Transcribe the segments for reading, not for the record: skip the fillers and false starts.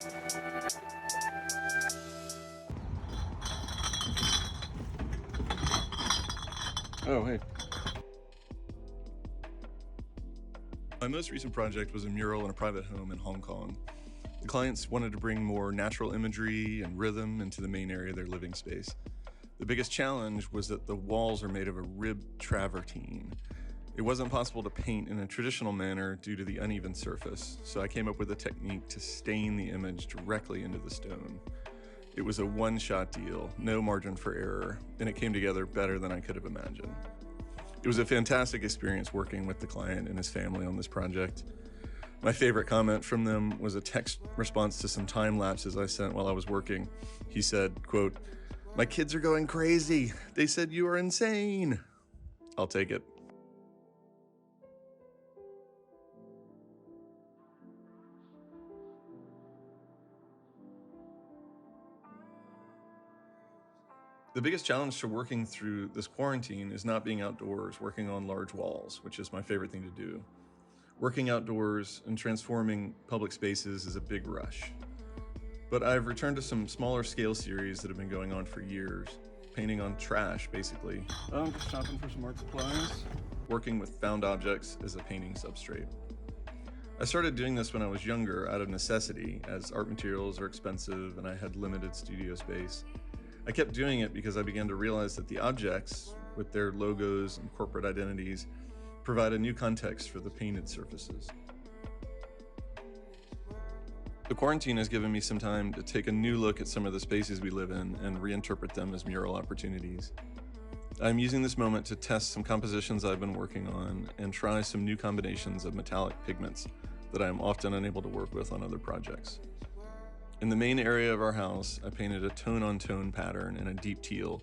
Oh, hey. My most recent project was a mural in a private home in Hong Kong. The clients wanted to bring more natural imagery and rhythm into the main area of their living space. The biggest challenge was that the walls are made of a ribbed travertine. It wasn't possible to paint in a traditional manner due to the uneven surface, so I came up with a technique to stain the image directly into the stone. It was a one-shot deal, no margin for error, and it came together better than I could have imagined. It was a fantastic experience working with the client and his family on this project. My favorite comment from them was a text response to some time lapses I sent while I was working. He said, quote, "My kids are going crazy. They said you are insane." I'll take it. The biggest challenge to working through this quarantine is not being outdoors, working on large walls, which is my favorite thing to do. Working outdoors and transforming public spaces is a big rush. But I've returned to some smaller scale series that have been going on for years, painting on trash, basically. I'm just shopping for some art supplies. Working with found objects as a painting substrate. I started doing this when I was younger out of necessity, as art materials are expensive and I had limited studio space. I kept doing it because I began to realize that the objects, with their logos and corporate identities, provide a new context for the painted surfaces. The quarantine has given me some time to take a new look at some of the spaces we live in and reinterpret them as mural opportunities. I'm using this moment to test some compositions I've been working on and try some new combinations of metallic pigments that I am often unable to work with on other projects. In the main area of our house, I painted a tone-on-tone pattern in a deep teal,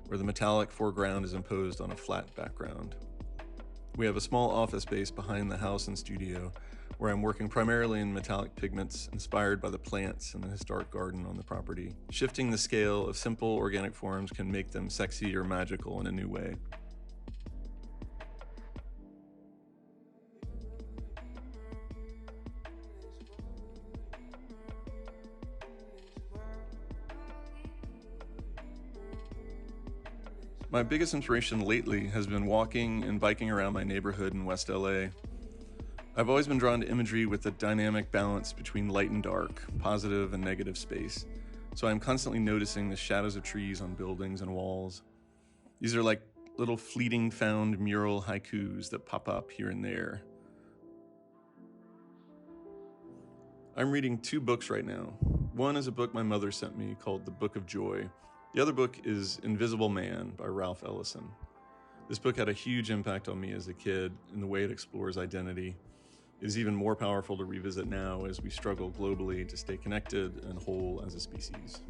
where the metallic foreground is imposed on a flat background. We have a small office space behind the house and studio, where I'm working primarily in metallic pigments inspired by the plants in the historic garden on the property. Shifting the scale of simple organic forms can make them sexy or magical in a new way. My biggest inspiration lately has been walking and biking around my neighborhood in West LA. I've always been drawn to imagery with a dynamic balance between light and dark, positive and negative space. So I'm constantly noticing the shadows of trees on buildings and walls. These are like little fleeting found mural haikus that pop up here and there. I'm reading 2 books right now. One is a book my mother sent me called The Book of Joy. The other book is Invisible Man by Ralph Ellison. This book had a huge impact on me as a kid in the way it explores identity. It is even more powerful to revisit now as we struggle globally to stay connected and whole as a species.